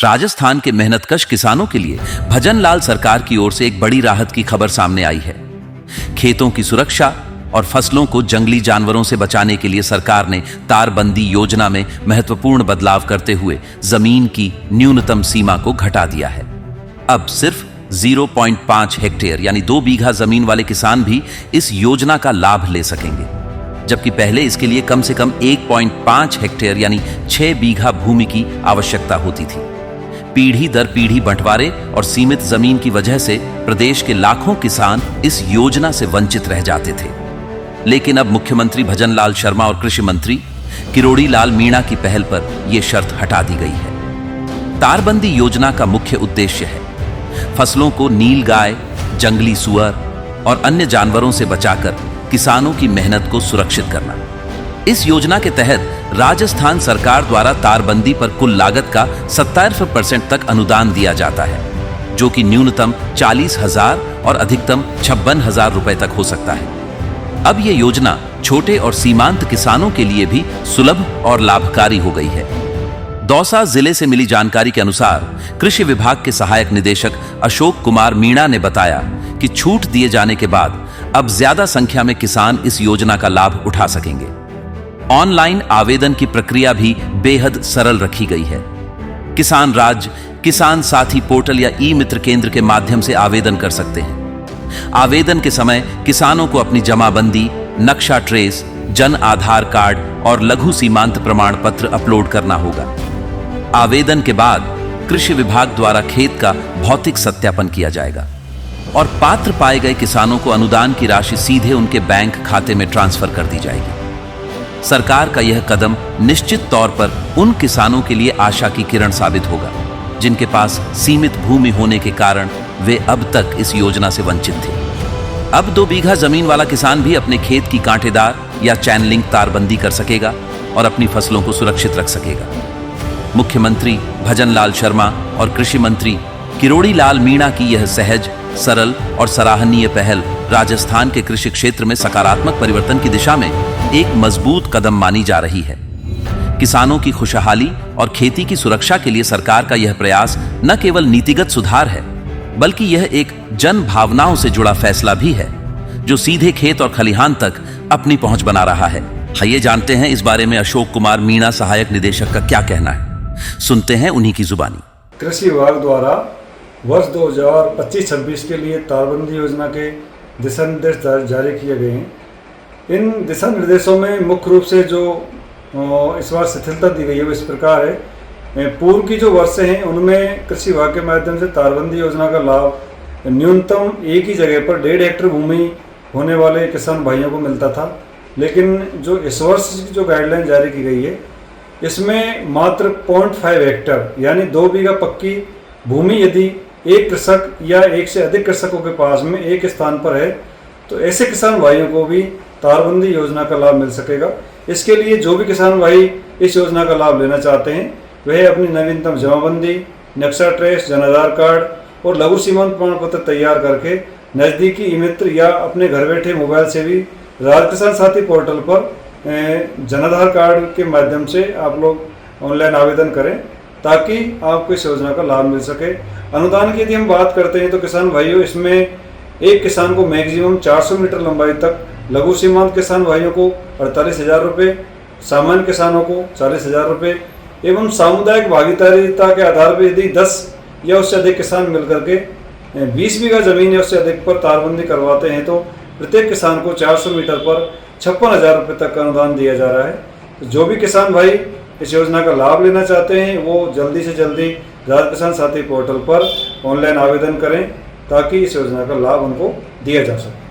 राजस्थान के मेहनतकश किसानों के लिए भजनलाल सरकार की ओर से एक बड़ी राहत की खबर सामने आई है। खेतों की सुरक्षा और फसलों को जंगली जानवरों से बचाने के लिए सरकार ने तारबंदी योजना में महत्वपूर्ण बदलाव करते हुए जमीन की न्यूनतम सीमा को घटा दिया है। अब सिर्फ 0.5 हेक्टेयर यानी 2 बीघा जमीन वाले किसान भी इस योजना का लाभ ले सकेंगे, जबकि पहले इसके लिए कम से कम 1.5 हेक्टेयर यानी 6 बीघा भूमि की आवश्यकता होती थी। पीढ़ी दर पीढ़ी बंटवारे और सीमित जमीन की वजह से प्रदेश के लाखों किसान इस योजना से वंचित रह जाते थे। लेकिन अब मुख्यमंत्री भजनलाल शर्मा और कृषि मंत्री किरोड़ी लाल मीणा की पहल पर यह शर्त हटा दी गई है। तारबंदी योजना का मुख्य उद्देश्य है फसलों को नीलगाय, जंगली सुअर और अन्य जानवरों से बचाकर किसानों की मेहनत को सुरक्षित करना। इस योजना के तहत राजस्थान सरकार द्वारा तारबंदी पर कुल लागत का 70% तक अनुदान दिया जाता है, जो कि न्यूनतम 40,000 और अधिकतम 56,000 रुपए तक हो सकता है। अब यह योजना छोटे और सीमांत किसानों के लिए भी सुलभ और लाभकारी हो गई है। दौसा जिले से मिली जानकारी के अनुसार कृषि विभाग के सहायक निदेशक अशोक कुमार मीणा ने बताया कि छूट दिए जाने के बाद अब ज्यादा संख्या में किसान इस योजना का लाभ उठा सकेंगे। ऑनलाइन आवेदन की प्रक्रिया भी बेहद सरल रखी गई है। किसान राज्य किसान साथी पोर्टल या ई मित्र केंद्र के माध्यम से आवेदन कर सकते हैं। आवेदन के समय किसानों को अपनी जमाबंदी, नक्शा ट्रेस, जन आधार कार्ड और लघु सीमांत प्रमाण पत्र अपलोड करना होगा। आवेदन के बाद कृषि विभाग द्वारा खेत का भौतिक सत्यापन किया जाएगा और पात्र पाए गए किसानों को अनुदान की राशि सीधे उनके बैंक खाते में ट्रांसफर कर दी जाएगी। सरकार का यह कदम निश्चित तौर पर उन किसानों के लिए आशा की किरण साबित होगा जिनके पास सीमित भूमि होने के कारण वे अब तक इस योजना से वंचित थे। अब 2 बीघा जमीन वाला किसान भी अपने खेत की कांटेदार या चैनलिंग तारबंदी कर सकेगा और अपनी फसलों को सुरक्षित रख सकेगा। मुख्यमंत्री भजनलाल शर्मा और कृषि मंत्री किरोड़ी लाल मीणा की यह सहज, सरल और सराहनीय पहल राजस्थान के कृषि क्षेत्र में सकारात्मक परिवर्तन की दिशा में एक मजबूत कदम मानी जा रही है। किसानों की खुशहाली और खेती की सुरक्षा के लिए सरकार का यह प्रयास न केवल नीतिगत सुधार है, बल्कि यह एक जन भावनाओं से जुड़ा फैसला भी है, जो सीधे खेत और खलिहान तक अपनी पहुंच बना रहा है। आइए जानते हैं इस बारे में अशोक कुमार मीणा सहायक निदेशक का क्या कहना है। सुनते हैं उन्हीं की जुबानी। कृषि विभाग द्वारा वर्ष 2025-26 के लिए तारबंदी योजना के दिशा निर्देश जारी किए गए हैं। इन दिशा निर्देशों में मुख्य रूप से जो इस बार शिथिलता दी गई है वो इस प्रकार है। पूर्व की जो वर्षे हैं उनमें कृषि विभाग के माध्यम से तारबंदी योजना का लाभ न्यूनतम एक ही जगह पर 1.5 हेक्टेयर भूमि होने वाले किसान भाइयों को मिलता था, लेकिन जो इस वर्ष जो गाइडलाइन जारी की गई है इसमें मात्र 0.5 हेक्टेयर यानी 2 बीघा पक्की भूमि यदि एक कृषक या एक से अधिक कृषकों के पास में एक स्थान पर है तो ऐसे किसान भाइयों को भी तारबंदी योजना का लाभ मिल सकेगा। इसके लिए जो भी किसान भाई इस योजना का लाभ लेना चाहते हैं वह अपनी नवीनतम जमाबंदी, नक्शा ट्रेस, जन आधार कार्ड और लघु सीमांत प्रमाण पत्र तैयार करके नज़दीकी ई मित्र या अपने घर बैठे मोबाइल से भी राज्य किसान साथी पोर्टल पर जन आधार कार्ड के माध्यम से आप लोग ऑनलाइन आवेदन करें ताकि आपको इस योजना का लाभ मिल सके। अनुदान की यदि हम बात करते हैं तो किसान भाइयों इसमें एक किसान को मैक्सिमम 400 मीटर लंबाई तक, लघु सीमांत किसान भाइयों को 48,000 रुपये, सामान्य किसानों को 40,000 रुपये एवं सामुदायिक भागीदारिता के आधार पर यदि 10 या उससे अधिक किसान मिलकर के 20 बीघा जमीन या उससे अधिक पर तारबंदी करवाते हैं तो प्रत्येक किसान को 400 मीटर पर 56,000 रुपये तक का अनुदान दिया जा रहा है। तो जो भी किसान भाई इस योजना का लाभ लेना चाहते हैं वो जल्दी से जल्दी राज्य किसान साथी पोर्टल पर ऑनलाइन आवेदन करें ताकि इस योजना का लाभ उनको दिया जा सके।